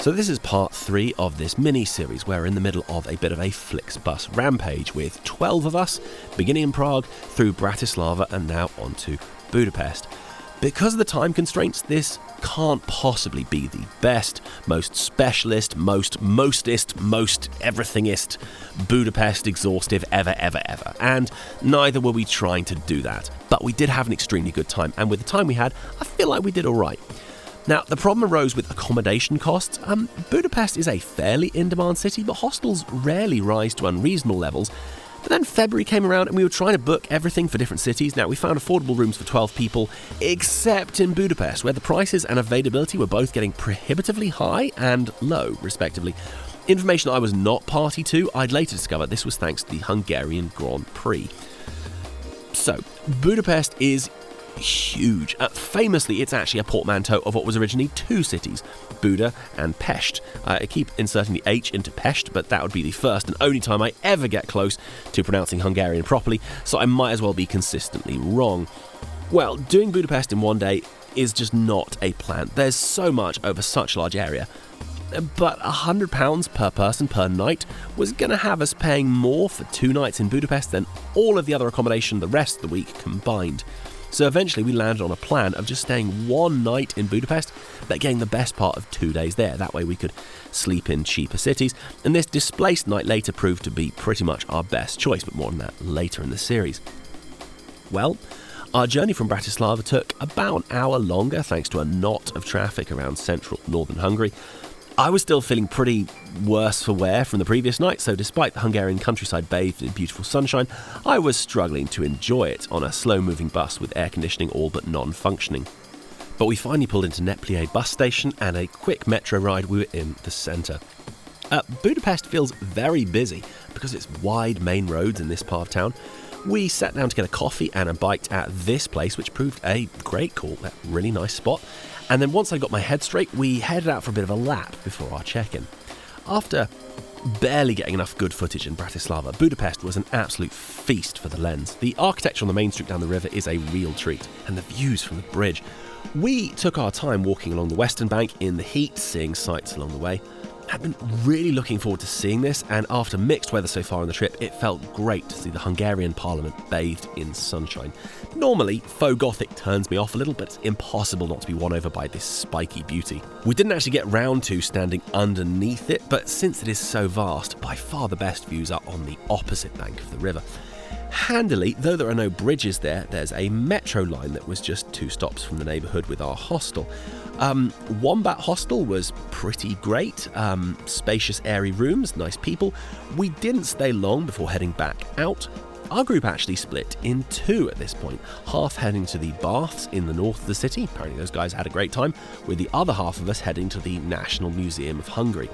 So this is part 3 of this mini-series where we're in the middle of a bit of a Flixbus Rampage with 12 of us, beginning in Prague, through Bratislava and now on to Budapest. Because of the time constraints, this can't possibly be the best, most specialist, most everythingist Budapest exhaustive ever. And neither were we trying to do that. But we did have an extremely good time, and with the time we had, I feel like we did alright. Now, the problem arose with accommodation costs. Budapest is a fairly in-demand city, but hostels rarely rise to unreasonable levels. But then February came around and we were trying to book everything for different cities. Now, we found affordable rooms for 12 people, except in Budapest, where the prices and availability were both getting prohibitively high and low, respectively. Information I was not party to, I'd later discover this was thanks to the Hungarian Grand Prix. So, Budapest is huge. Famously, it's actually a portmanteau of what was originally 2 cities, Buda and Pest. I keep inserting the H into Pest, but that would be the first and only time I ever get close to pronouncing Hungarian properly, so I might as well be consistently wrong. Well, doing Budapest in one day is just not a plan. There's so much over such a large area. But £100 per person per night was going to have us paying more for 2 nights in Budapest than all of the other accommodation the rest of the week combined. So eventually we landed on a plan of just staying 1 night in Budapest, but getting the best part of 2 days there. That way we could sleep in cheaper cities, and this displaced night later proved to be pretty much our best choice, but more on that later in the series. Well, our journey from Bratislava took about an hour longer thanks to a knot of traffic around central northern Hungary. I was still feeling pretty worse for wear from the previous night, so despite the Hungarian countryside bathed in beautiful sunshine, I was struggling to enjoy it on a slow-moving bus with air conditioning all but non-functioning. But we finally pulled into Neplié bus station, and a quick metro ride we were in the centre. Budapest feels very busy because it's wide main roads in this part of town. We sat down to get a coffee and a bite at this place, which proved a great call, a really nice spot. And then once I got my head straight, we headed out for a bit of a lap before our check-in. After barely getting enough good footage in Bratislava, Budapest was an absolute feast for the lens. The architecture on the main street down the river is a real treat, and the views from the bridge. We took our time walking along the western bank in the heat, seeing sights along the way. I'd been really looking forward to seeing this, and after mixed weather so far on the trip, it felt great to see the Hungarian parliament bathed in sunshine. Normally, faux Gothic turns me off a little, but it's impossible not to be won over by this spiky beauty. We didn't actually get round to standing underneath it, but since it is so vast, by far the best views are on the opposite bank of the river. Handily, though there are no bridges there, there's a metro line that was just 2 stops from the neighbourhood with our hostel. Wombat Hostel was pretty great, spacious airy rooms, nice people. We didn't stay long before heading back out. Our group actually split in 2 at this point, half heading to the baths in the north of the city, apparently those guys had a great time, with the other half of us heading to the National Museum of Hungary.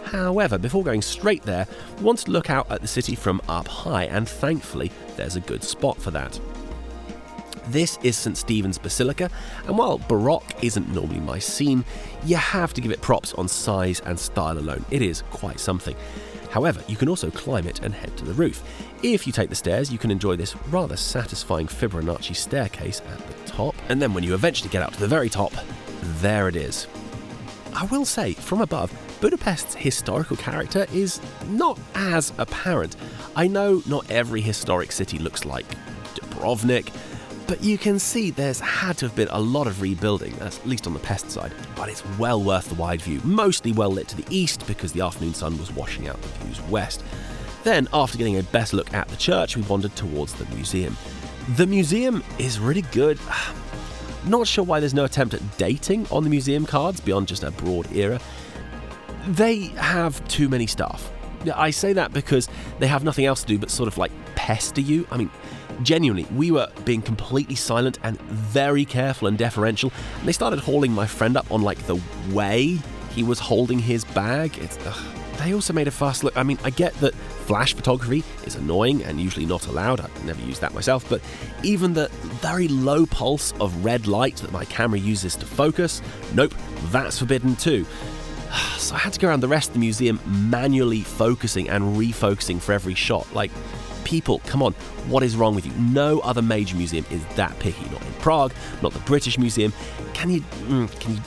However, before going straight there, we wanted to look out at the city from up high, and thankfully there's a good spot for that. This is St. Stephen's Basilica, and while Baroque isn't normally my scene, you have to give it props on size and style alone. It is quite something. However, you can also climb it and head to the roof. If you take the stairs, you can enjoy this rather satisfying Fibonacci staircase at the top, and then when you eventually get out to the very top, there it is. I will say, from above, Budapest's historical character is not as apparent. I know not every historic city looks like Dubrovnik, but you can see there's had to have been a lot of rebuilding, at least on the Pest side, but it's well worth the wide view, mostly well lit to the east because the afternoon sun was washing out the views west. Then, after getting a better look at the church, we wandered towards the museum. The museum is really good. Not sure why there's no attempt at dating on the museum cards beyond just a broad era. They have too many staff. I say that because they have nothing else to do but sort of like pester you. I mean, genuinely, we were being completely silent and very careful and deferential, and they started hauling my friend up on like the way he was holding his bag. They also made a fuss. Look, I mean, I get that flash photography is annoying and usually not allowed. I've never used that myself, but even the very low pulse of red light that my camera uses to focus, nope, that's forbidden too. So I had to go around the rest of the museum manually focusing and refocusing for every shot. Like, people, come on, what is wrong with you? No other major museum is that picky. Not in Prague, not the British Museum. Can you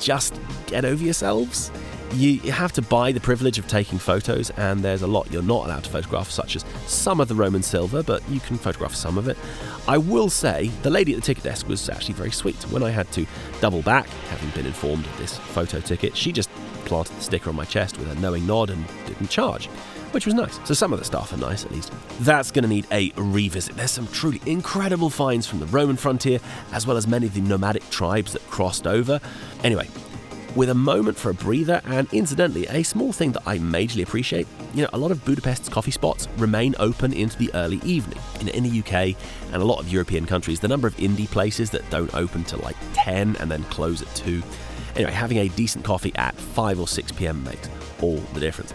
just get over yourselves? You have to buy the privilege of taking photos, and there's a lot you're not allowed to photograph, such as some of the Roman silver, but you can photograph some of it. I will say, the lady at the ticket desk was actually very sweet. When I had to double back, having been informed of this photo ticket, she just planted the sticker on my chest with a knowing nod and didn't charge, which was nice. So some of the staff are nice, at least. That's going to need a revisit. There's some truly incredible finds from the Roman frontier, as well as many of the nomadic tribes that crossed over. Anyway, with a moment for a breather, and incidentally, a small thing that I majorly appreciate, a lot of Budapest's coffee spots remain open into the early evening. In the UK and a lot of European countries, the number of indie places that don't open till like 10 and then close at 2. Anyway, having a decent coffee at 5 or 6 p.m. makes all the difference.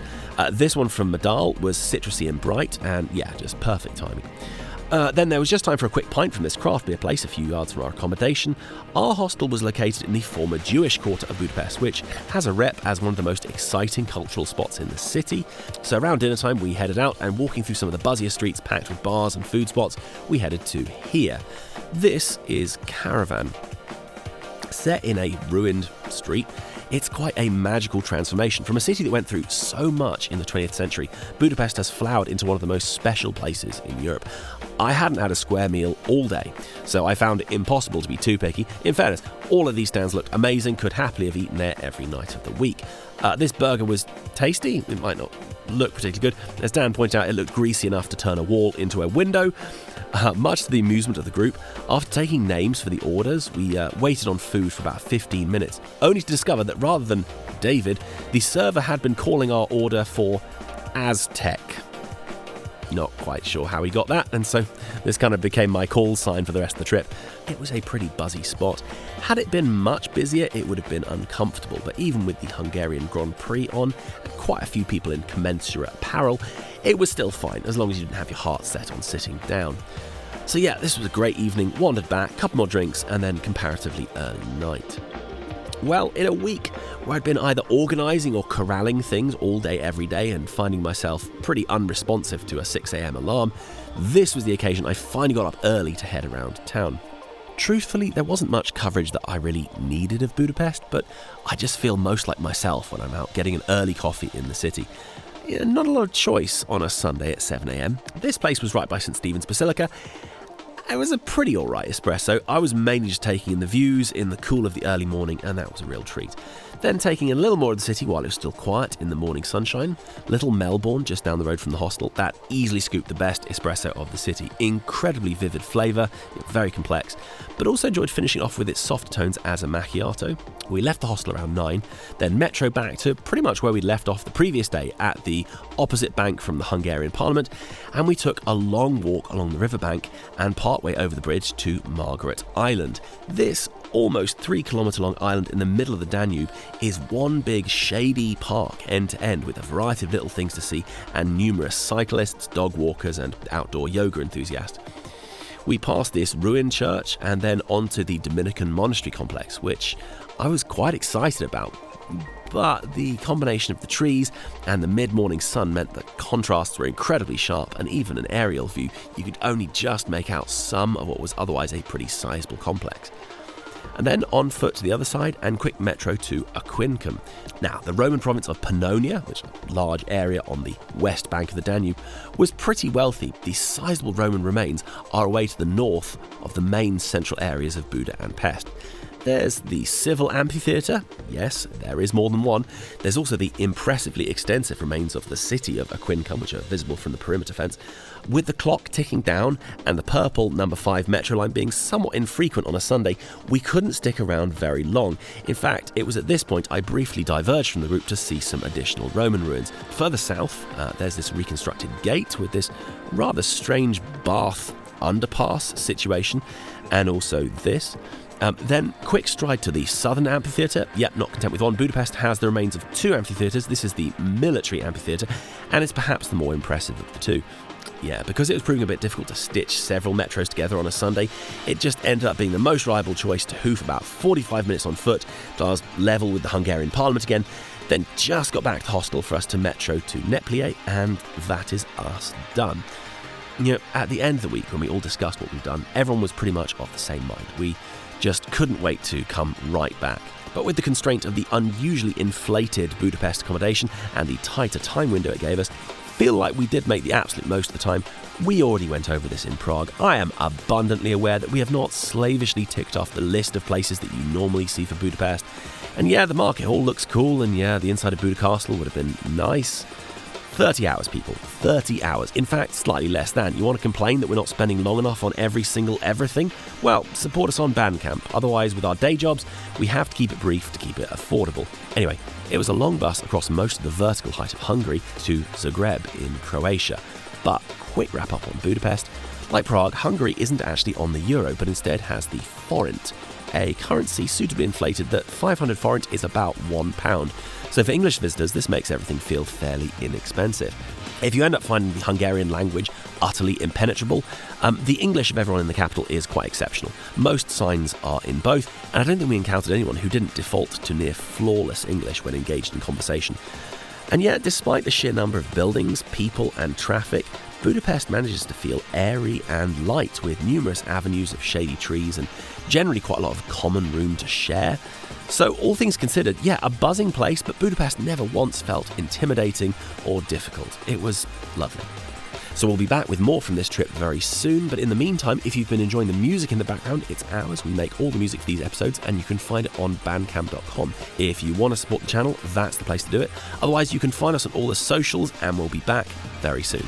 This one from Madal was citrusy and bright, and just perfect timing. Then there was just time for a quick pint from this craft beer place a few yards from our accommodation. Our hostel was located in the former Jewish quarter of Budapest, which has a rep as one of the most exciting cultural spots in the city. So around dinner time we headed out, and walking through some of the buzzier streets packed with bars and food spots, we headed to here. This is Caravan. Set in a ruined street, it's quite a magical transformation. From a city that went through so much in the 20th century, Budapest has flowered into one of the most special places in Europe. I hadn't had a square meal all day, so I found it impossible to be too picky. In fairness, all of these stands looked amazing, could happily have eaten there every night of the week. This burger was tasty. It might not look particularly good. As Dan pointed out, it looked greasy enough to turn a wall into a window. Much to the amusement of the group, after taking names for the orders, we waited on food for about 15 minutes, only to discover that rather than David, the server had been calling our order for Aztec. Not quite sure how he got that, and so this kind of became my call sign for the rest of the trip. It was a pretty buzzy spot. Had it been much busier, it would have been uncomfortable, but even with the Hungarian Grand Prix on, and quite a few people in commensurate apparel, it was still fine, as long as you didn't have your heart set on sitting down. So this was a great evening, wandered back, couple more drinks, and then comparatively early night. Well, in a week where I'd been either organising or corralling things all day every day and finding myself pretty unresponsive to a 6 a.m. alarm, this was the occasion I finally got up early to head around town. Truthfully, there wasn't much coverage that I really needed of Budapest, but I just feel most like myself when I'm out getting an early coffee in the city. Not a lot of choice on a Sunday at 7 a.m. This place was right by St. Stephen's Basilica. It was a pretty alright espresso. I was mainly just taking in the views in the cool of the early morning, and that was a real treat. Then taking in a little more of the city while it was still quiet in the morning sunshine. Little Melbourne, just down the road from the hostel, that easily scooped the best espresso of the city. Incredibly vivid flavour, very complex, but also enjoyed finishing off with its soft tones as a macchiato. We left the hostel around 9, then metro back to pretty much where we'd left off the previous day at the opposite bank from the Hungarian Parliament, and we took a long walk along the riverbank and partway over the bridge to Margaret Island. This almost 3-kilometre long island in the middle of the Danube is one big shady park end to end with a variety of little things to see and numerous cyclists, dog walkers and outdoor yoga enthusiasts. We passed this ruined church and then onto the Dominican monastery complex, which I was quite excited about. But the combination of the trees and the mid-morning sun meant that contrasts were incredibly sharp, and even an aerial view, you could only just make out some of what was otherwise a pretty sizable complex. And then on foot to the other side and quick metro to Aquincum. Now, the Roman province of Pannonia, which is a large area on the west bank of the Danube, was pretty wealthy. The sizable Roman remains are away to the north of the main central areas of Buda and Pest. There's the civil amphitheatre. Yes, there is more than one. There's also the impressively extensive remains of the city of Aquincum, which are visible from the perimeter fence. With the clock ticking down and the purple number 5 metro line being somewhat infrequent on a Sunday, we couldn't stick around very long. In fact, it was at this point I briefly diverged from the route to see some additional Roman ruins. Further south, there's this reconstructed gate with this rather strange bath underpass situation, and also this. Then, quick stride to the southern amphitheatre. Yep, not content with one, Budapest has the remains of 2 amphitheatres. This is the military amphitheatre, and it's perhaps the more impressive of the 2. Yeah, because it was proving a bit difficult to stitch several metros together on a Sunday, it just ended up being the most reliable choice to hoof about 45 minutes on foot, till I was level with the Hungarian Parliament again, then just got back to the hostel for us to metro to Neplié, and that is us done. At the end of the week, when we all discussed what we'd done, everyone was pretty much of the same mind. We just couldn't wait to come right back. But with the constraint of the unusually inflated Budapest accommodation and the tighter time window it gave us, feel like we did make the absolute most of the time. We already went over this in Prague. I am abundantly aware that we have not slavishly ticked off the list of places that you normally see for Budapest. And yeah, the market hall looks cool, and yeah, the inside of Buda Castle would have been nice. 30 hours, people. 30 hours. In fact, slightly less than. You want to complain that we're not spending long enough on every single everything? Well, support us on Bandcamp. Otherwise, with our day jobs, we have to keep it brief to keep it affordable. Anyway, it was a long bus across most of the vertical height of Hungary to Zagreb in Croatia. But quick wrap up on Budapest. Like Prague, Hungary isn't actually on the euro, but instead has the forint, a currency suitably inflated that 500 forint is about £1. So for English visitors, this makes everything feel fairly inexpensive. If you end up finding the Hungarian language utterly impenetrable, the English of everyone in the capital is quite exceptional. Most signs are in both, and I don't think we encountered anyone who didn't default to near flawless English when engaged in conversation. And yet, despite the sheer number of buildings, people and traffic, Budapest manages to feel airy and light, with numerous avenues of shady trees and generally quite a lot of common room to share. So all things considered, yeah, a buzzing place, but Budapest never once felt intimidating or difficult. It was lovely. So we'll be back with more from this trip very soon, but in the meantime, if you've been enjoying the music in the background, it's ours. We make all the music for these episodes, and you can find it on bandcamp.com. If you want to support the channel, that's the place to do it. Otherwise, you can find us on all the socials, and we'll be back very soon.